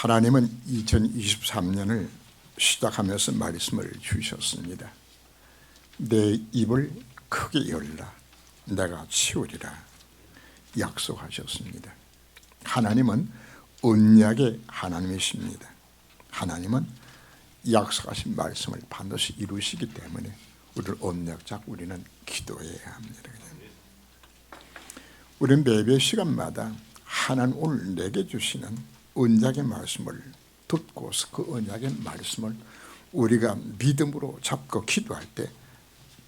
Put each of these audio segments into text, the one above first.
하나님은 2023년을 시작하면서 말씀을 주셨습니다. 내 입을 크게 열라 내가 치우리라 약속하셨습니다. 하나님은 언약의 하나님이십니다. 하나님은 약속하신 말씀을 반드시 이루시기 때문에 우리를 언약 잡고 우리는 기도해야 합니다. 우리는 매배 시간마다 하나님 오늘 내게 주시는 언약의 말씀을 듣고서 그 언약의 말씀을 우리가 믿음으로 잡고 기도할 때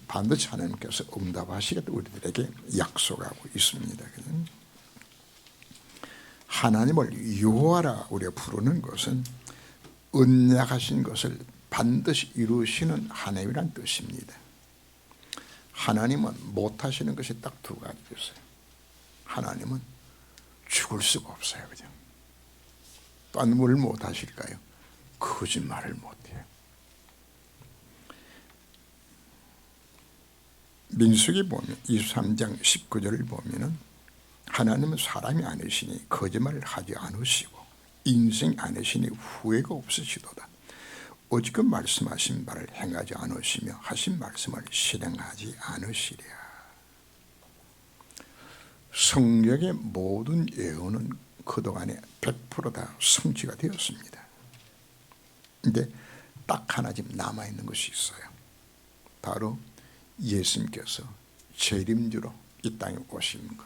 반드시 하나님께서 응답하시겠다 우리들에게 약속하고 있습니다. 하나님을 여호와라 우리가 부르는 것은 언약하신 것을 반드시 이루시는 하나님이란 뜻입니다. 하나님은 못하시는 것이 딱 두 가지 있어요. 하나님은 죽을 수가 없어요. 그죠? 또한 뭘 못하실까요? 거짓말을 못해요. 민수기 보면 23장 19절을 보면은 하나님은 사람이 아니시니 거짓말을 하지 않으시고 인생 아니시니 후회가 없으시도다. 오직 그 말씀하신 바를 행하지 않으시며 하신 말씀을 실행하지 않으시랴. 성경의 모든 예언은 그동안에 100% 다 성취가 되었습니다. 그런데 딱 하나 지금 남아있는 것이 있어요. 바로 예수님께서 재림주로 이 땅에 오시는 것,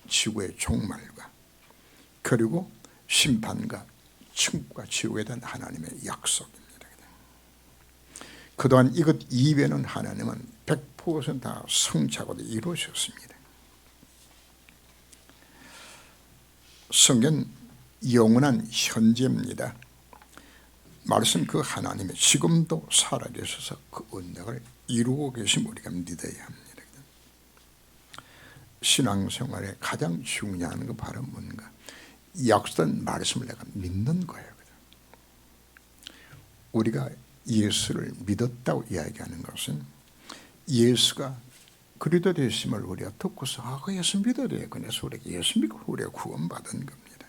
지구의 종말과 그리고 심판과 천국과 지옥에 대한 하나님의 약속입니다. 그동안 이것 이외에는 하나님은 100% 다 성취하고 이루셨습니다. 성경 영원한 현재입니다. 말씀 그 하나님이 지금도 살아계셔서 그 언약을 이루고 계심 우리가 믿어야 합니다. 신앙생활에 가장 중요한 거 바로 뭔가 약속된 말씀을 내가 믿는 거예요. 우리가 예수를 믿었다고 이야기하는 것은 예수가 그리스도 되심을 우리가 듣고서 그 예수 믿어야 돼. 그래서 우리가 예수 믿고 우리가 구원받은 겁니다.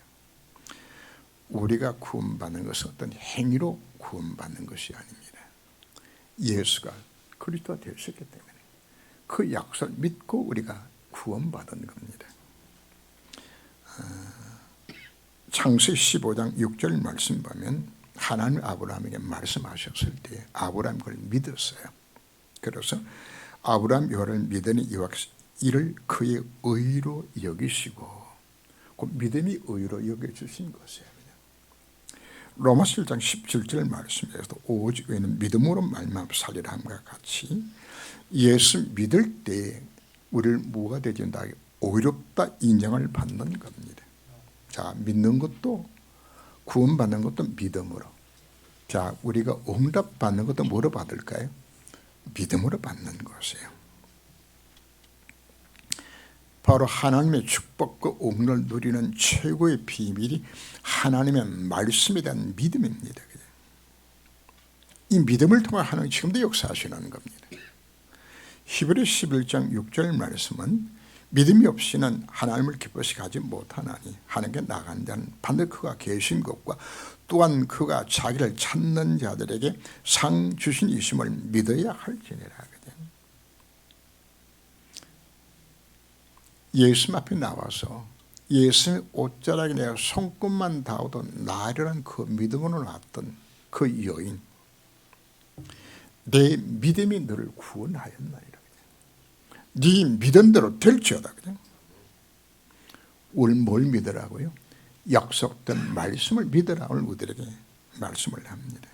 우리가 구원받는 것은 어떤 행위로 구원받는 것이 아닙니다. 예수가 그리스도 되셨기 때문에 그 약속을 믿고 우리가 구원받은 겁니다. 창세기 15장 6절 말씀 보면 하나님 아브라함에게 말씀하셨을 때 아브라함이 그걸 믿었어요. 그래서 아브라함 여호와를 믿으니 이를 그의 의로 여기시고 그 믿음이 의로 여겨주신 것이에요. 로마서 1장 17절 말씀에서도 오직 의인은 믿음으로 말미암아 살리라 함과 같이 예수 믿을 때 우리를 뭐가 되진다? 의롭다 인정을 받는 겁니다. 자, 믿는 것도 구원받는 것도 믿음으로. 자, 우리가 응답 받는 것도 뭐로 받을까요? 믿음으로 받는 것이에요. 바로 하나님의 축복과 응답을 누리는 최고의 비밀이 하나님의 말씀에 대한 믿음입니다. 이 믿음을 통해 하나님 지금도 역사하시는 겁니다. 히브리 11장 6절 말씀은 믿음이 없이는 하나님을 기쁘시게 하지 못하나니 하나님께 나간 자는 반드시 그가 계신 것과 또한 그가 자기를 찾는 자들에게 상 주신 이심을 믿어야 할지니라. 예수님 앞에 나와서 예수님의 옷자락에 내가 손끝만 닿아도 나으리란 그 믿음으로 나왔던 그 여인, 내 믿음이 너를 구원하였나이다. 네 믿은 대로 될지어다. 오늘 뭘 믿으라고요? 약속된 말씀을 믿으라. 오늘 우리에게 말씀을 합니다.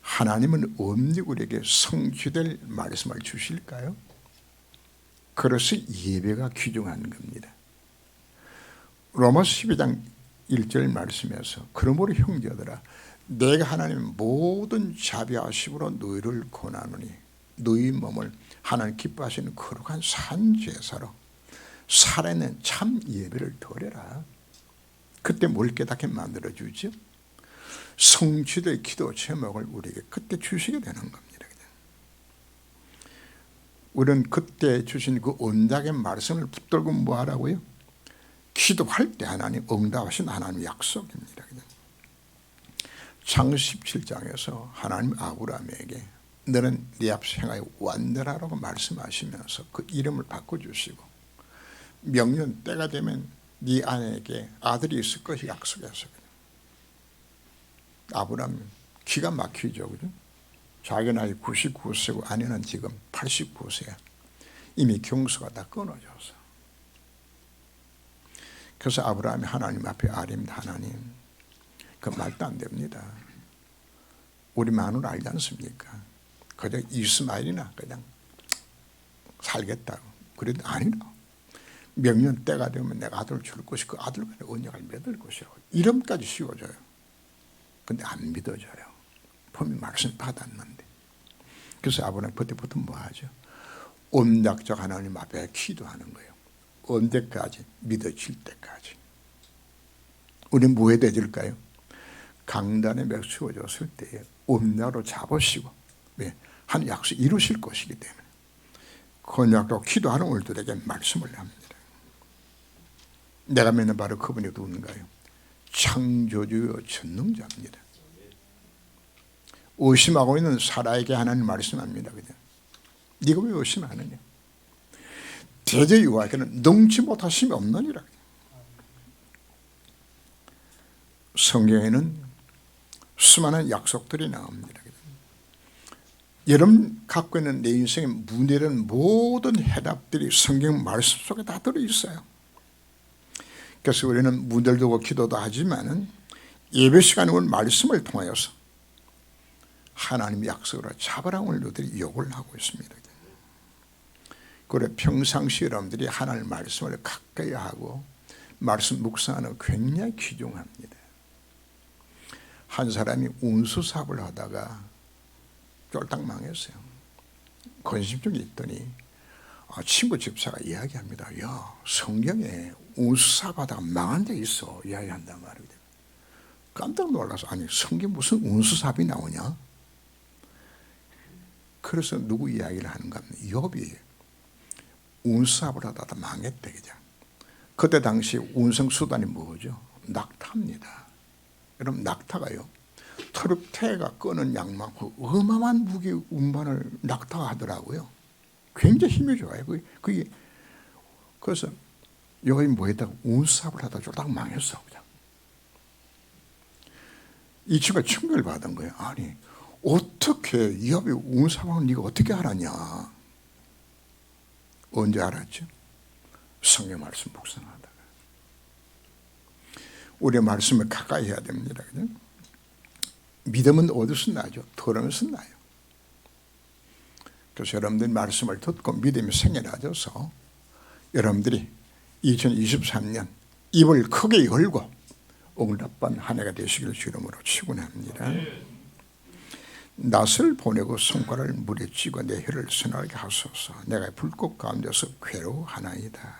하나님은 언제 우리에게 성취될 말씀을 주실까요? 그래서 예배가 귀중한 겁니다. 로마서 12장 1절 말씀에서 그러므로 형제들아 내가 하나님 모든 자비하심으로 너희를 권하노니 너희 몸을 하나님 기뻐하시는 거룩한 산제사로 살아있는 참 예배를 드려라. 그때 뭘 깨닫게 만들어주죠? 성취될 기도 제목을 우리에게 그때 주시게 되는 겁니다. 우리는 그때 주신 그 언약의 말씀을 붙들고 뭐 하라고요? 기도할 때 하나님 응답하신 하나님의 약속입니다. 창세기 17장에서 하나님 아브라함에게 너는 네 앞 생활에 완전하라고 말씀하시면서 그 이름을 바꿔주시고 명년 때가 되면 네 아내에게 아들이 있을 것이 약속했어요. 아브라함 기가 막히죠. 그죠? 자기 나이 99세고 아내는 지금 89세야. 이미 경수가 다 끊어져서. 그래서 아브라함이 하나님 앞에 아뢰입니다. 하나님, 그 말도 안 됩니다. 우리 마누라 알지 않습니까? 그저 이스마엘이나 그냥 살겠다고. 그래도 아니라 명년 때가 되면 내가 아들을 줄 것이고 그 아들과 언약을 맺을 것이라고 이름까지 씌워줘요. 근데 안 믿어져요. 분명히 말씀 받았는데. 그래서 아브라함 그때부터 뭐 하죠? 언약적 하나님 앞에 기도하는 거예요. 언제까지? 믿어질 때까지. 우리는 뭐 해야 되질까요? 강단에 맺어졌을 때에 언약으로 잡으시고 한 약속 이루실 것이기 때문에 그 언약으로 기도하는 우리들에게 말씀을 합니다. 내가 믿는 바로 그분이 누군가요? 창조주요 전능자입니다. 의심하고 있는 사라에게 하나님 말씀합니다. 그냥 네가 왜 의심하느냐? 대저 여호와께는 능치 못하심이 없느니라. 성경에는 수많은 약속들이 나옵니다. 여러분 갖고 있는 내 인생의 문제는 모든 해답들이 성경 말씀 속에 다 들어있어요. 그래서 우리는 문제를 두고 기도도 하지만은 예배 시간에 온 말씀을 통하여서 하나님의 약속으로 잡으라고 우리들이 요구를 하고 있습니다. 그래 평상시 여러분들이 하나님의 말씀을 가까이 하고 말씀 묵상하는 거 굉장히 귀중합니다. 한 사람이 운수 사업을 하다가 쫄딱 망했어요. 건심증이 있더니 친구 집사가 이야기합니다. 야, 성경에 운수 사업 하다가 망한 데 있어 이야기한단 말이에요. 깜짝 놀라서 아니 성경 무슨 운수 사업이 나오냐? 그래서 누구 이야기를 하는가 하면 욥이 운수 사업을 하다가 망했대. 그죠? 그때 당시 운송 수단이 뭐죠? 낙타입니다. 여러분 낙타가요 트럭태가 끄는 양만큼 어마어마한 무기 운반을 낙타가 하더라고요. 굉장히 힘이 좋아요. 그게 그래서 여기 뭐 했다가 운수사업을 하다가 쫄딱 망했어. 그냥. 이 친구가 충격을 받은 거예요. 아니 어떻게 이 업이 운수사업을 네가 어떻게 알았냐? 언제 알았죠? 성경 말씀 묵상하다가. 우리의 말씀을 가까이 해야 됩니다. 그죠? 믿음은 어디서 나죠? 들으면서 나요. 그래서 여러분들이 말씀을 듣고 믿음이 생겨나져서 여러분들이 2023년 입을 크게 열고 응답받는 한 해가 되시기를 주름으로 축원합니다. 낯을 보내고 손가락을 물에 쥐고 내 혀를 선하게 하소서. 내가 불꽃 가운데서 괴로워하나이다.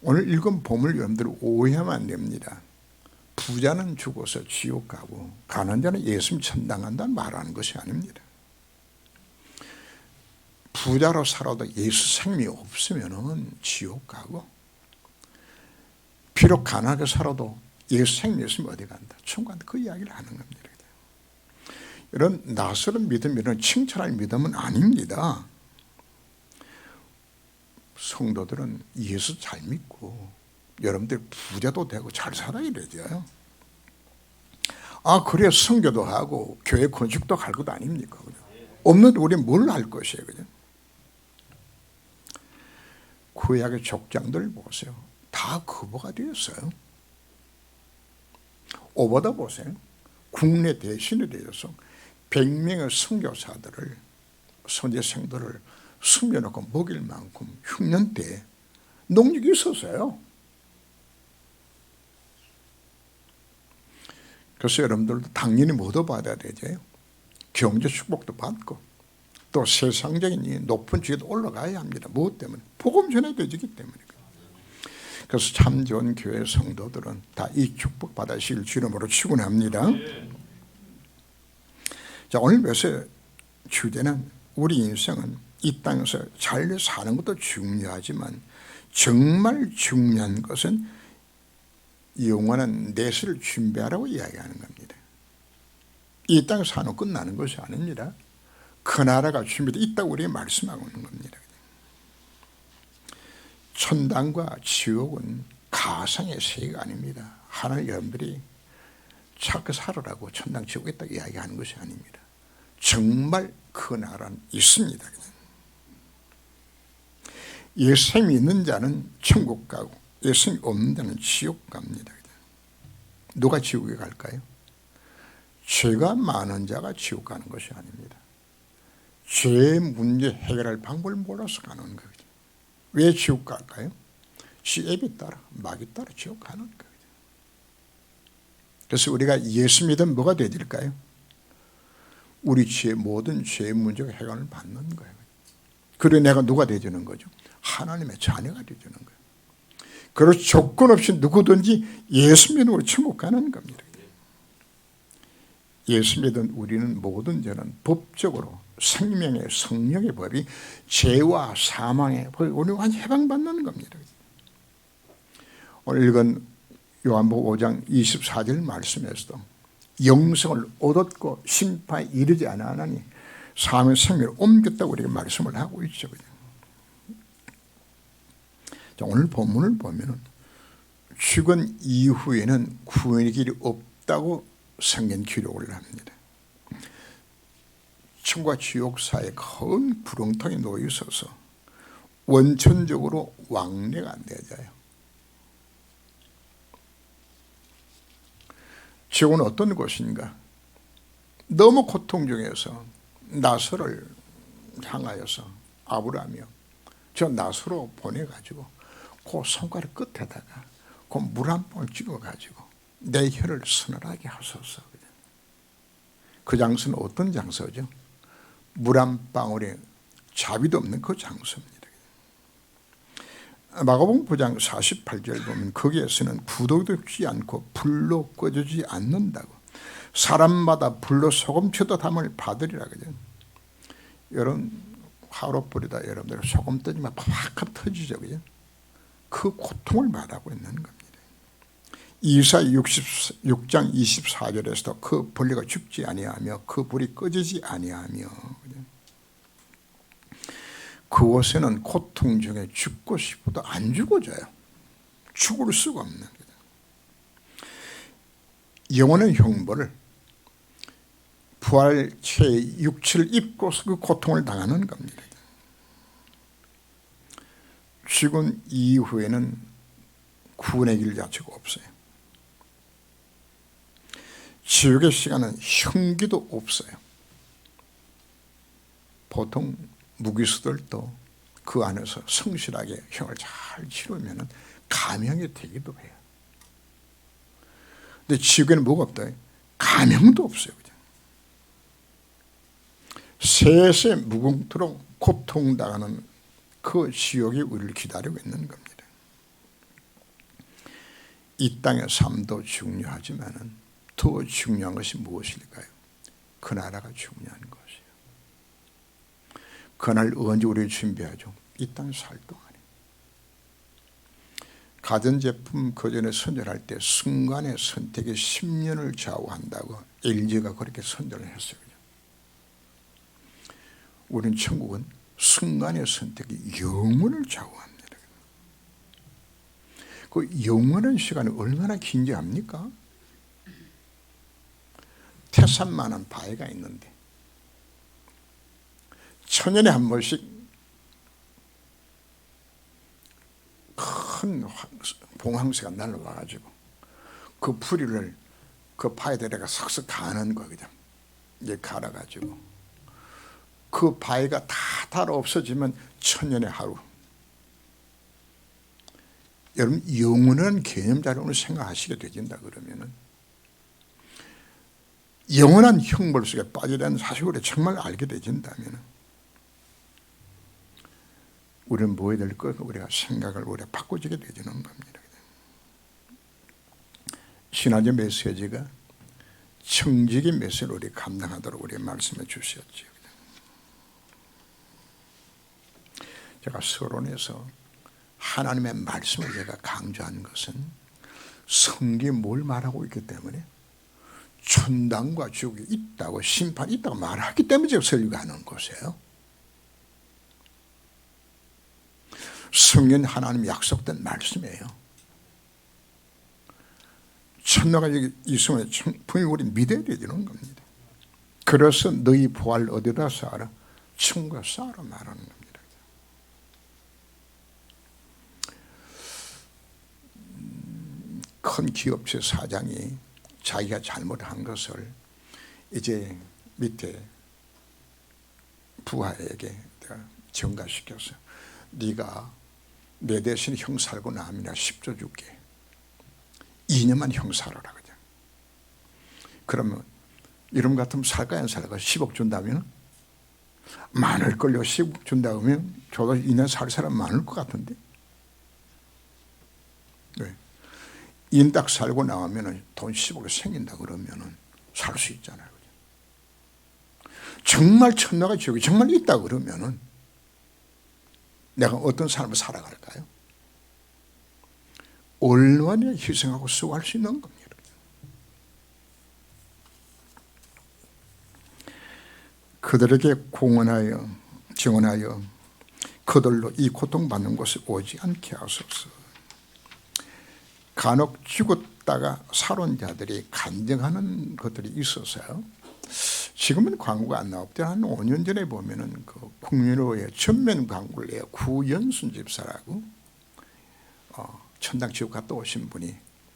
오늘 읽은 본문을 여러분들 오해하면 안 됩니다. 부자는 죽어서 지옥 가고 가난한 자는 예수님 천당한다는 말하는 것이 아닙니다. 부자로 살아도 예수 생명이 없으면 지옥 가고 비록 가난하게 살아도 예수 생명이 없으면 어디 간다. 천국 그 이야기를 하는 겁니다. 이런 낯설은 믿음, 이런 칭찬할 믿음은 아닙니다. 성도들은 예수 잘 믿고 여러분들 부자도 되고 잘 살아야 되죠. 그래야 선교도 하고 교회 건축도 할 것 아닙니까? 그죠? 없는데 우리는 뭘 할 것이에요? 그죠? 구약의 족장들 보세요. 다 거부가 되었어요. 오보다 보세요. 국내 대신에 대해서 100명의 선교사들을 선제생들을 숨겨놓고 먹일 만큼 흉년 때 농력이 있었어요. 그래서 여러분들도 당연히 모두 받아야 되죠. 경제 축복도 받고 또 세상적인 높은 지위도 올라가야 합니다. 무엇 때문에? 복음 전해되기 때문에. 그래서 참 좋은 교회 성도들은 다 이 축복 받으실 주름으로 축원합니다. 자, 오늘 메시지 주제는 우리 인생은 이 땅에서 잘 사는 것도 중요하지만 정말 중요한 것은 영원한 내세를 준비하라고 이야기하는 겁니다. 이 땅 사는 끝나는 것이 아닙니다. 그 나라가 준비되어 있다고 우리에게 말씀하고 있는 겁니다. 천당과 지옥은 가상의 세계가 아닙니다. 하나님 여러분들이 착하게 살아라고 천당 지옥에 있다고 이야기하는 것이 아닙니다. 정말 그 나라는 있습니다. 예수님이 있는 자는 천국 가고 예수님이 없는 자는 지옥 갑니다. 누가 지옥에 갈까요? 죄가 많은 자가 지옥 가는 것이 아닙니다. 죄의 문제 해결할 방법을 몰라서 가는 거예요. 왜 지옥 갈까요? 지 애비 따라 마귀 따라 지옥 가는 거예요. 그래서 우리가 예수 믿으면 뭐가 되질까요? 우리 죄 모든 죄의 문제가 해결을 받는 거예요. 그래 내가 누가 되주는 거죠? 하나님의 자녀가 되주는 거예요. 그래서 조건 없이 누구든지 예수 믿음으로 천국 가는 겁니다. 예수 믿은 우리는 모든 죄는 법적으로 생명의 성령의 법이 죄와 사망의 법이 우리가 완전히 해방받는 겁니다. 오늘 읽은 요한복음 5장 24절 말씀에서도 영생을 얻었고 심판에 이르지 않았나니 사망의 생명을 옮겼다고 우리가 말씀을 하고 있죠. 자, 오늘 본문을 보면 죽은 이후에는 구원의 길이 없다고 성경 기록을 합니다. 천국과 지옥 사이에 큰 구렁텅이 놓여 있어서 원천적으로 왕래가 안 되어져요. 지옥은 어떤 곳인가? 너무 고통 중에서 나서를 향하여서 아브라함이요, 저 나서로 보내가지고 그 손가락 끝에다가 그 물 한 방울 찍어가지고 내 혀를 서늘하게 하소서. 그 장소는 어떤 장소죠? 물 한 방울에 자비도 없는 그 장소입니다. 마가복음 9장 48절 보면 거기에서는 구더기도 죽지 않고 불로 꺼지지 않는다고, 사람마다 불로 소금쳐도 담을 받으리라 그죠. 여러분 화로 뿌리다 여러분들 소금 떠지면 팍팍 터지죠, 그죠? 그 고통을 말하고 있는 겁니다. 이사야 66장 24절에서도 그 벌레가 죽지 아니하며 그 불이 꺼지지 아니하며, 그곳에는 고통 중에 죽고 싶어도 안 죽어져요. 죽을 수가 없는 거예요. 영혼의 형벌을 부활체의 육체를 입고서 그 고통을 당하는 겁니다. 죽은 이후에는 구원의 길 자체가 없어요. 지옥의 시간은 형기도 없어요. 보통 무기수들도 그 안에서 성실하게 형을 잘 치르면 감형이 되기도 해요. 근데 지옥에는 뭐가 없다? 감형도 없어요. 세세 무궁토록 고통당하는 그 지옥이 우리를 기다리고 있는 겁니다. 이 땅의 삶도 중요하지만 더 중요한 것이 무엇일까요? 그 나라가 중요한 것이에요. 그날 언제 우리를 준비하죠? 이 땅에 살 동안에. 가전제품 그전에 선전할 때 순간의 선택이 10년을 좌우한다고 LG가 그렇게 선전을 했어요. 우리는 천국은 순간의 선택이 영원을 좌우합니다. 그 영원한 시간이 얼마나 긴지 압니까? 태산만한 바위가 있는데 천년에 한 번씩 큰 봉황새가 날아와가지고 그 뿌리를 그 바위들에가 석석 가는 거거든. 이제 갈아가지고 그 바위가 다 달아 없어지면 천년의 하루. 여러분 영원한 개념자료를 생각하시게 되진다 그러면은 영원한 형벌 속에 빠지라는 사실을 정말 알게 되진다면 우리는 뭐 해야 될 것? 우리가 생각을 우리가 바꿔지게 되지는 겁니다. 신화적 메시지가 청지기 메시지를 우리 감당하도록 우리 말씀해 주셨죠. 제가 서론에서 하나님의 말씀을 제가 강조한 것은 성경이 뭘 말하고 있기 때문에 천당과 지옥이 있다고, 심판이 있다고 말하기 때문에 제가 설교하는 것이에요. 성경 하나님이 약속된 말씀이에요. 천당과 지옥이 있으면 분명히 우리 믿어야 되는 겁니다. 그래서 너희 부활 어디다 쌓아라? 천국에 쌓아라 말하는 겁니다. 큰 기업체 사장이 자기가 잘못한 것을 이제 밑에 부하에게 전가시켜서 네가 내 대신 형 살고 나면 10조 줄게. 2년만 형 살아라 그냥. 그러면 이름 같으면 살까 안 살까? 10억 준다면 많을걸요. 10억 준다 그러면 저도 2년 살 사람 많을 것 같은데. 왜? 인딱 살고 나오면 돈 10억이 생긴다 그러면 살 수 있잖아요. 정말 천당과 지옥이 정말 있다 그러면 내가 어떤 삶을 살아갈까요? 얼마나 희생하고 수고할 수 있는 겁니다. 그들에게 공언하여 증언하여 그들로 이 고통받는 것을 오지 않게 하소서. 간혹 죽었다가 살아온 자들이 간증하는 것들이 있어서요. 지금은 광고가 안 나왔대. 한 5년 전에 보면은 그 국민호의 전면 광고를 해요. 구연순 집사라고 천당 지옥 갔다 오신 분이,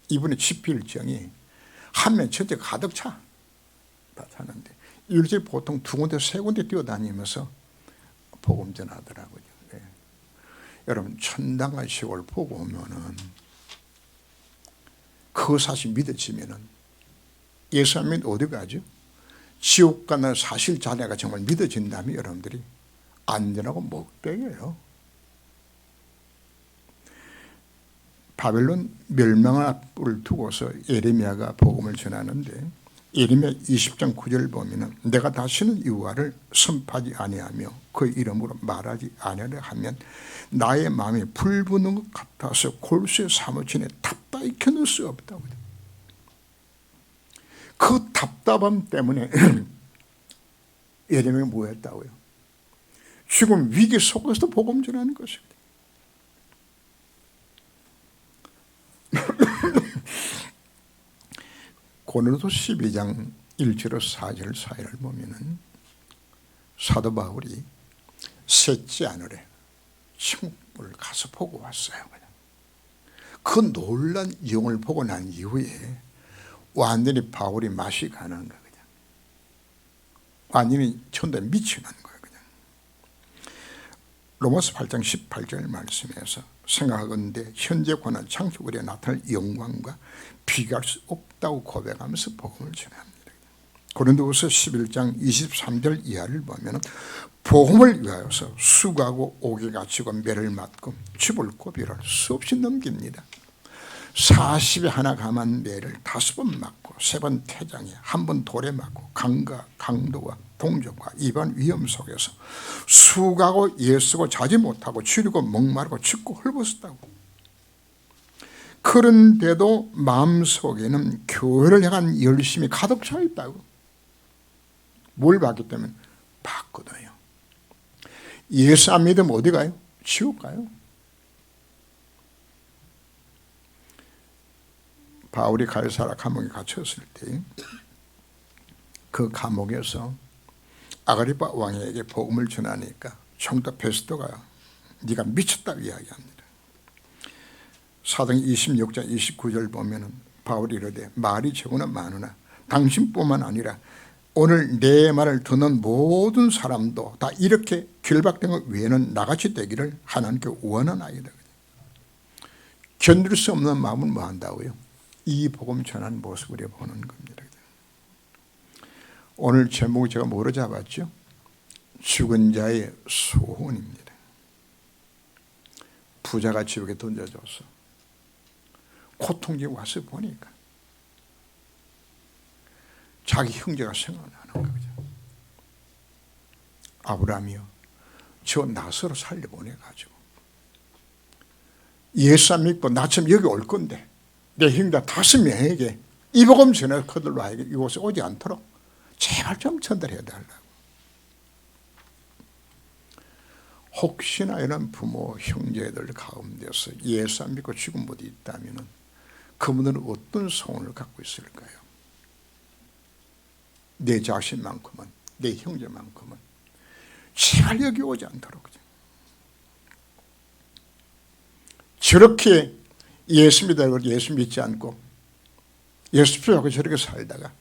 이분의 집필정이 한면 전체 가득 다 차는데 일주일에 보통 2군데 3군데 뛰어다니면서 복음 전하더라고요. 네. 여러분 천당과 지옥을 보고 오면은 그 사실 믿어지면은 예수 안 믿으면 어디 가죠? 지옥 가는 사실 자네가 정말 믿어진다면 여러분들이 안전하고 먹배예요. 바벨론 멸망을 앞을 두고서 예레미야가 복음을 전하는데 예레미야 20장 9절 보면은 내가 다시는 여호와를 선포하지 아니하며 그 이름으로 말하지 아니하려 하면 나의 마음이 불붙는 것 같아서 골수에 사무치네 답답히 견딜 수 없다고. 그 답답함 때문에 예레미야가 뭐 했다고요? 지금 위기 속에서도 복음 전하는 것입니다. 고린도서 12장 1절에서 4절 사이를 보면은 사도 바울이 셋째 하늘에 천국을 가서 보고 왔어요. 그 놀란 영을 보고 난 이후에 완전히 바울이 맛이 가는 거예요. 그냥 완전히 천도에 미치는 거예요. 그냥 로마서 8장 18절 말씀에서 생각하건대 현재 권한 창조물에 나타날 영광과 비교할 수 없다고 고백하면서 복음을 전합니다. 고린도후서 11장 23절 이하를 보면 복음을 위하여서 수고하고 옥에 갇히고 매를 맞고 쥐볼 고비를 수없이 넘깁니다. 40에 하나 감한 매를 5번 맞고 3번 태장에 1번 돌에 맞고 강과 강도와 동족과 이반 위험 속에서 수고하고 애쓰고 자지 못하고 치르고 목마르고 춥고 헐벗었다고. 그런데도 마음속에는 교회를 향한 열심이 가득 차 있다고. 뭘 받기 때문에? 받거든요. 예수 안 믿으면 어디 가요? 지옥 가요. 바울이 가이사랴 감옥에 갇혔을 때 그 감옥에서 아그리파 왕에게 복음을 전하니까 총독 베스토가 네가 미쳤다 이야기합니다. 사도행 26장 29절 보면은 바울이 이르되 말이 적으나 많으나 당신뿐만 아니라 오늘 내 말을 듣는 모든 사람도 다 이렇게 결박된 것 외에는 나같이 되기를 하나님께 원하나이다. 견딜 수 없는 마음은 뭐 한다고요? 이 복음 전하는 모습을 보는 겁니다. 오늘 제목을 제가 뭐로 잡았죠? 죽은 자의 소원입니다. 부자가 지옥에 던져져서 고통이 와서 보니까 자기 형제가 생각나는 거죠. 아브라함이요, 저 나서로 살려보내가지고 예수 안 믿고 나처럼 여기 올 건데 내 형제 5명에게 이 복음 전해 그들로 하여금 이곳에 오지 않도록 제발 좀 전달해 달라고. 혹시나 이런 부모 형제들 가운데서 예수 안 믿고 죽은 분이 있다면 그분들은 어떤 소원을 갖고 있을까요? 내 자신만큼은, 내 형제만큼은 제발 여기 오지 않도록. 저렇게 예수 믿다고 예수 믿지 않고 예수 필요하고 저렇게 살다가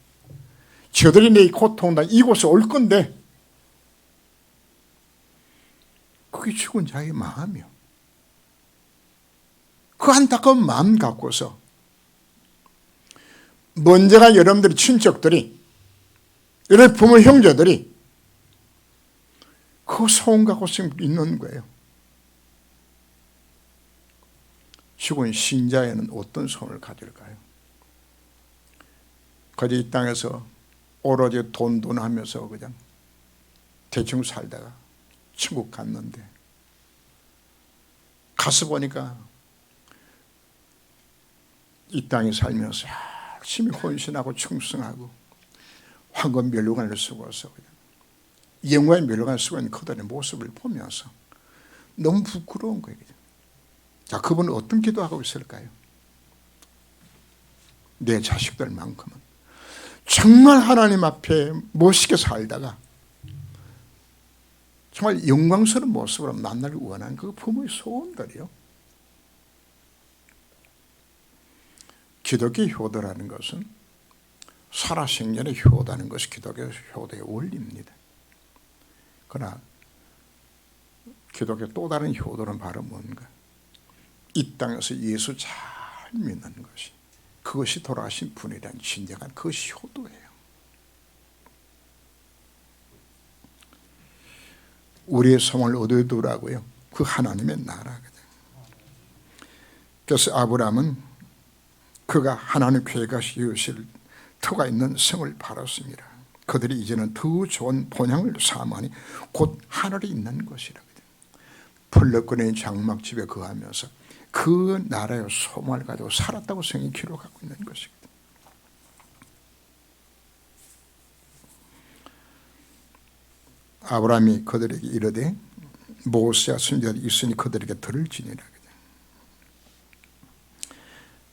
저들이 내 고통당 이곳에 올 건데 그게 죽은 자의 마음이요. 그 안타까운 마음 갖고서 먼저가 여러분들의 친척들이, 여러분 부모 형제들이 그 소원 갖고 있는 거예요. 죽은 신자에는 어떤 소원을 가질까요? 그저 이 땅에서 오로지 돈 하면서 그냥 대충 살다가 천국 갔는데 가서 보니까 이 땅에 살면서 열심히 헌신하고 충성하고 황금 면류관을 쓰고서 영광의 면류관을 쓰고 있는 그들의 모습을 보면서 너무 부끄러운 거예요. 자, 그분은 어떤 기도하고 있을까요? 내 자식들만큼은 정말 하나님 앞에 멋있게 살다가 정말 영광스러운 모습으로 만나길 원하는 그 부모의 소원들이요. 기독교 효도라는 것은 살아생전의 효도하는 것이 기독교 효도의 원리입니다. 그러나 기독교 또 다른 효도는 바로 뭔가? 이 땅에서 예수 잘 믿는 것이, 그것이 돌아가신 분이란 진정한 그것이 효도예요. 우리의 소망을 어디에 두라고요? 그 하나님의 나라거든. 그래서 아브라함은 그가 하나님 계획하 이으실 터가 있는 성을 바랐습니다. 그들이 이제는 더 좋은 본향을 사모하니 곧 하늘에 있는 것이라거든. 펄럭거리는 장막집에 거하면서 그 나라의 소망을 가지고 살았다고 성경이 기록하고 있는 것이거든. 아브라함이 그들에게 이르되 모세와 선지자들이 있으니 그들에게 들을지니라.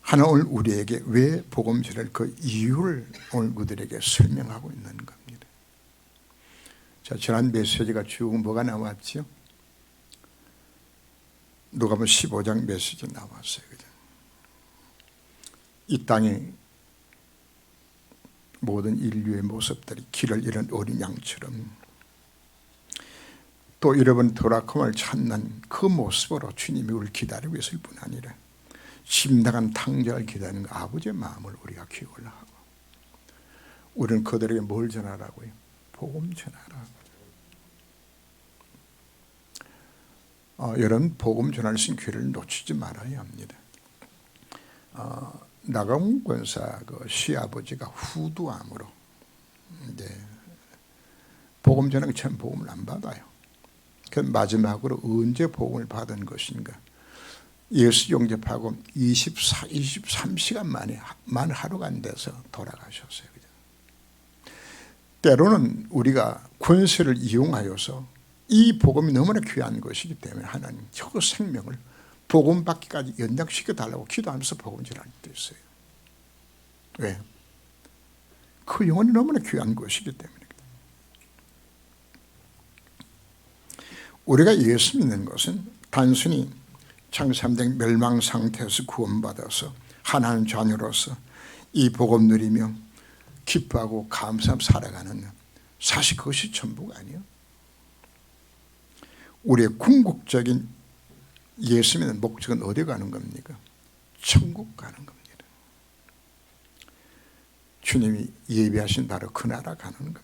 하나님 오늘 우리에게 왜 복음 전할 그 이유를 오늘 그들에게 설명하고 있는 겁니다. 자, 지난 메시지가 쭉 뭐가 나왔죠? 누가복음 15장 메시지 나왔어요. 이 땅에 모든 인류의 모습들이 길을 잃은 어린 양처럼 또 여러분 도라컴을 찾는 그 모습으로 주님이 우리를 기다리고 있을 뿐 아니라 심당한 탕자를 기다리는 그 아버지의 마음을 우리가 기억을 하고 우리는 그들에게 뭘 전하라고요? 복음 전하라고. 여러분 복음 전할 수 있는 기회를 놓치지 말아야 합니다. 나가훈 권사 그 시아버지가 후두암으로 복음 전하기 전 복음을 안 받아요. 그 마지막으로 언제 복음을 받은 것인가? 예수 영접하고 23시간 만에 하루가 안 돼서 돌아가셨어요. 때로는 우리가 권세를 이용하여서 이 복음이 너무나 귀한 것이기 때문에 하나님 저 생명을 복음 받기까지 연장시켜 달라고 기도하면서 복음 전할 때도 있어요. 왜? 그 영혼이 너무나 귀한 것이기 때문에. 우리가 예수 믿는 것은 단순히 창세된 멸망 상태에서 구원받아서 하나님 자녀로서 이 복음 누리며 기뻐하고 감사하며 살아가는, 사실 그것이 전부가 아니에요. 우리의 궁극적인 예수 믿는 목적은 어디 가는 겁니까? 천국 가는 겁니다. 주님이 예비하신 바로 그 나라 가는 겁니다.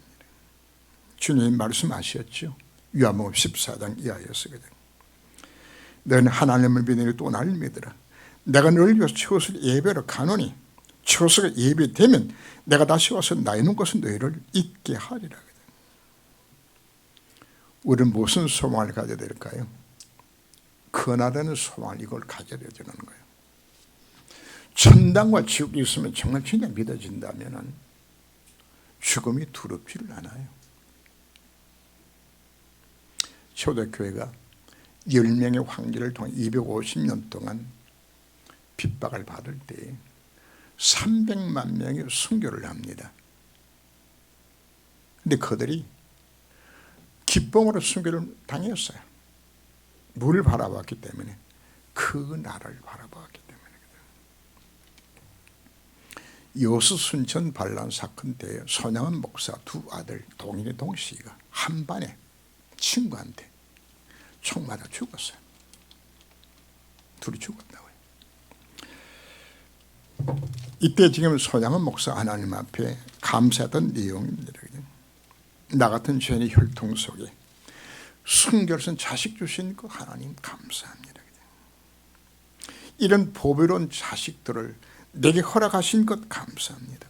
주님이 말씀하셨죠. 요한복음 14장 이하였거든. 너는 하나님을 믿으니 또 나를 믿으라. 내가 너를 위해서 처소를 예배로 가노니 처소가 예배되면 내가 다시 와서 나 있는 곳은 너희를 있게 하리라. 우리는 무슨 소망을 가져야 될까요? 그날에는 소망을 이걸 가져야 되는 거예요. 천당과 지옥이 있으면 정말 진짜 믿어진다면 죽음이 두렵지를 않아요. 초대교회가 10명의 황제를 통해 250년 동안 핍박을 받을 때 300만 명이 순교를 합니다. 근데 그들이 기쁨으로 순교를 당했어요. 뭘 바라봤기 때문에? 그 나라를 바라봤기 때문에. 여수 순천 반란 사건 때 손양원 목사 두 아들 동일의 동시가 한반에 친구한테 총 맞아 죽었어요. 둘이 죽었다고요. 이때 지금 손양원 목사 하나님 앞에 감사했던 내용입니다. 나 같은 죄인의 혈통 속에 순결선 자식 주신 그 하나님 감사합니다. 이런 보배로운 자식들을 내게 허락하신 것 감사합니다.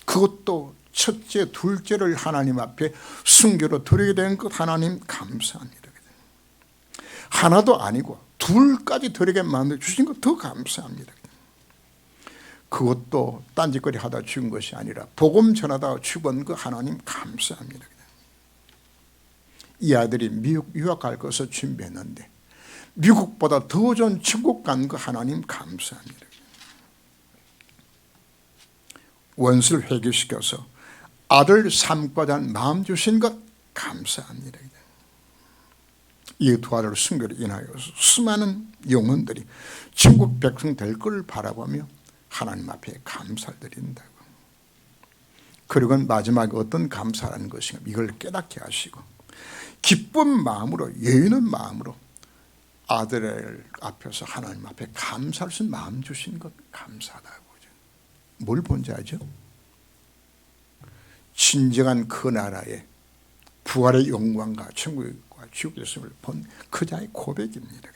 그것도 첫째, 둘째를 하나님 앞에 순교로 드리게 된 것 하나님 감사합니다. 하나도 아니고 둘까지 드리게 만들어 주신 것 더 감사합니다. 그것도 딴짓거리 하다 죽은 것이 아니라 복음 전하다 죽은 그 하나님 감사합니다. 이 아들이 미국 유학 갈 것을 준비했는데 미국보다 더 좋은 천국 간 그 하나님 감사합니다. 원수를 회개시켜서 아들 삼고자 하는 마음 주신 것 감사합니다. 이 두 아들을 순교로 인하여 수많은 영혼들이 천국 백성 될 걸 바라보며 하나님 앞에 감사를 드린다고. 그리고 마지막에 어떤 감사라는 것인가 이걸 깨닫게 하시고 기쁜 마음으로 여유 있는 마음으로 아들을 앞에서 하나님 앞에 감사할 수 있는 마음 주신 것 감사하다고. 뭘 본지 알죠? 진정한 그 나라의 부활의 영광과 천국과 지옥의 있음을 본 그 자의 고백입니다.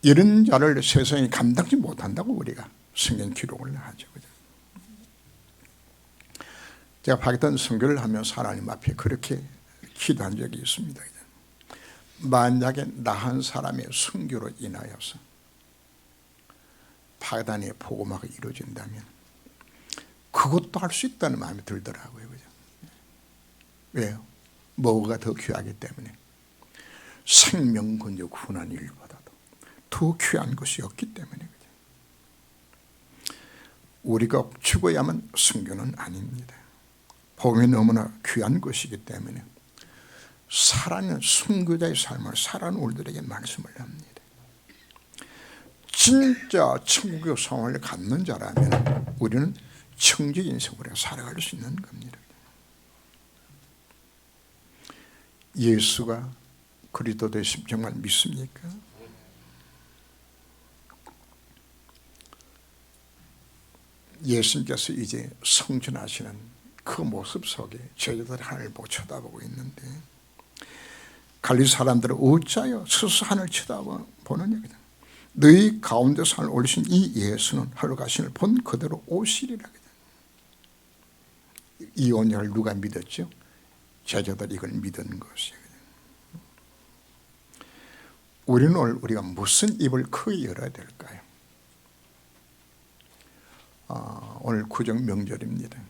이런 자를 세상이 감당지 못한다고 우리가 성경 기록을 하죠. 제가 파기탄 선교를 하면서 하나님 앞에 그렇게 기도한 적이 있습니다. 만약에 나 한 사람의 선교로 인하여서 파기탄의 복음화가 이루어진다면 그것도 할 수 있다는 마음이 들더라고요. 그죠? 왜요? 뭐가 더 귀하기 때문에 생명 건져 구원한 일보다도 더 귀한 것이 없기 때문에. 그죠? 우리가 죽어야만 선교는 아닙니다. 복음이 너무나 귀한 것이기 때문에 살아있는 선교자의 삶을 살아는 우리들에게 말씀을 합니다. 진짜 천국의 소망을 갖는 자라면 우리는 청지 인생으로 살아갈 수 있는 겁니다. 예수가 그리스도 되심 정말 믿습니까? 예수님께서 이제 성전하시는 그 모습 속에 제자들이 하늘을 보고 쳐다보고 있는데 갈릴리 사람들은 어찌하여 스스로 하늘을 쳐다보느냐. 너희 가운데서 하늘 올리신 이 예수는 하늘 가신을 본 그대로 오시리라. 이 언약을 누가 믿었죠? 제자들이 이걸 믿은 것이에요. 우리는 오늘 우리가 무슨 입을 크게 열어야 될까요? 오늘 구정 명절입니다.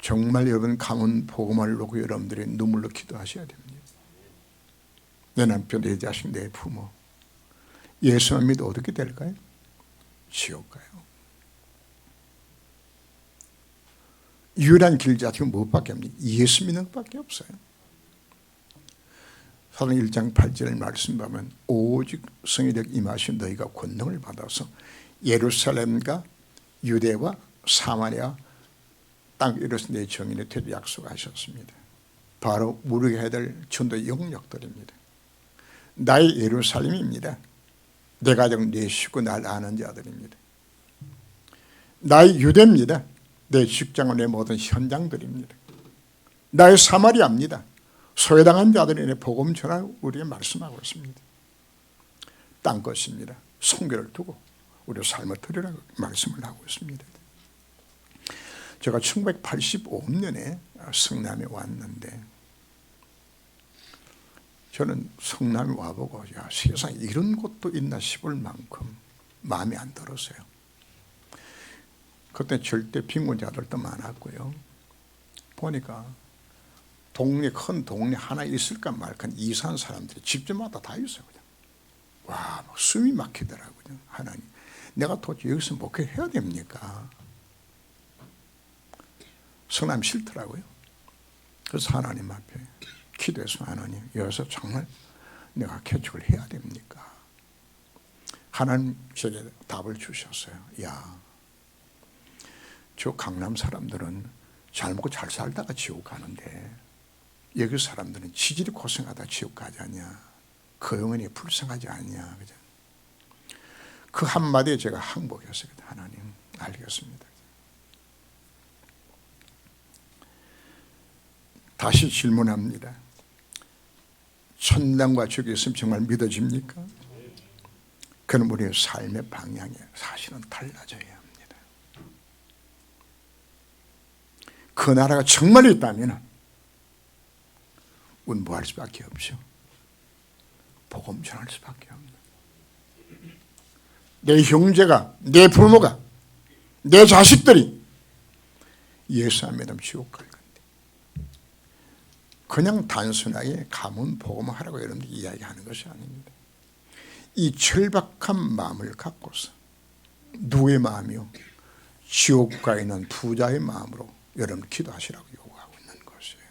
정말 여러분 가문 복음을 놓고 여러분들이 눈물로 기도하셔야 됩니다. 내 남편, 내 자식, 내 부모 예수만 믿어 어떻게 될까요? 지옥 가요. 유일한 길 자체가 무엇밖에 없습니까? 예수 믿는 것밖에 없어요. 사도행 1장 8절 말씀 보면 오직 성의력 임하신 너희가 권능을 받아서 예루살렘과 유대와 사마리아 땅 이르신 내 정인이 되리 약속하셨습니다. 바로 우리가 해야 될 전도 영역들입니다. 나의 예루살렘입니다. 내 가정, 내 식구, 날 아는 자들입니다. 나의 유대입니다. 내 직장과 내 모든 현장들입니다. 나의 사마리아입니다. 소외당한 자들에게 복음 전하고 우리에게 말씀하고 있습니다. 땅 것입니다. 성교를 두고 우리 삶을 드리라고 말씀을 하고 있습니다. 제가 1985년에 성남에 왔는데 저는 성남에 와보고 야, 세상에 이런 곳도 있나 싶을 만큼 마음에 안 들었어요. 그때 절대 빈곤자들도 많았고요. 보니까 동네, 큰 동네 하나 있을까 말까 이사한 사람들이 집집마다 다 있어요. 그냥. 와, 막 숨이 막히더라고요. 하나님, 내가 도대체 여기서 목회해야 됩니까? 성남이 싫더라고요. 그래서 하나님 앞에 기도해서 하나님, 여기서 정말 내가 개척을 해야 됩니까? 하나님 제게 답을 주셨어요. 야, 저 강남 사람들은 잘 먹고 잘 살다가 지옥 가는데 여기 사람들은 지질이 고생하다 지옥 가지 않냐? 그 영혼이 불쌍하지 않냐? 그죠? 그 한마디에 제가 항복했어요. 하나님, 알겠습니다. 다시 질문합니다. 천당과 지옥이 있으면 정말 믿어집니까? 그럼 우리의 삶의 방향이 사실은 달라져야 합니다. 그 나라가 정말 있다면 운보할 수밖에 없죠. 복음 전할 수밖에 없는. 내 형제가, 내 부모가, 내 자식들이 예수 안 믿으면 지옥 갈 건데 그냥 단순하게 가문 복음하라고 여러분들 이야기하는 것이 아닙니다. 이 절박한 마음을 갖고서 누구의 마음이요? 지옥 가 있는 부자의 마음으로 여러분 기도하시라고 요구하고 있는 것이에요.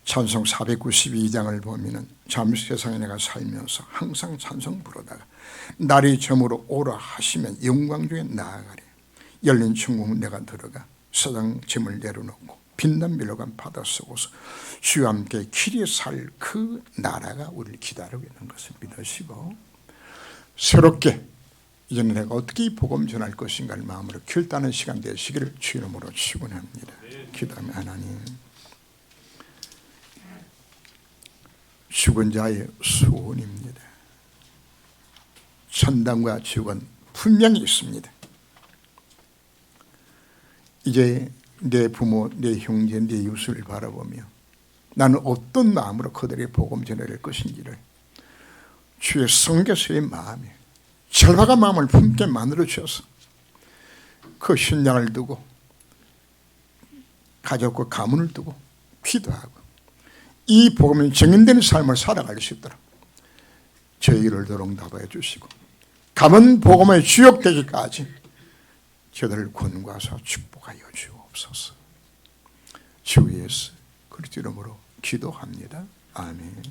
찬송 492장을 보면은 잠시 세상에 내가 살면서 항상 찬송 부르다가 날이 저물어 오라 하시면 영광 중에 나아가리. 열린 천국은 내가 들어가 세상 짐을 내려놓고 빛난 밀로간 바다 속에서 주와 함께 길이 살 그 나라가 우리를 기다리고 있는 것을 믿으시고 새롭게 이제는 내가 어떻게 이 복음 전할 것인가를 마음으로 결단하는 시간 되시기를 주 이름으로 축원합니다. 기도하며 하나님, 죽은 자의 소원입니다. 천당과 지옥은 분명히 있습니다. 이제 내 부모, 내 형제, 내 이웃을 바라보며 나는 어떤 마음으로 그들에게 복음 전할 것인지를 주의 성교수의 마음에 절박한 마음을 품게 만들어 주셔서 그 신앙을 두고 가족과 가문을 두고 기도하고 이 복음이 증인되는 삶을 살아갈 수 있도록 저희를 응답해 주시고 가문 복음의 주역되기까지 저들을 권고하사 축복하여 주옵소서. 주 예수 그리스도 이름으로 기도합니다. 아멘.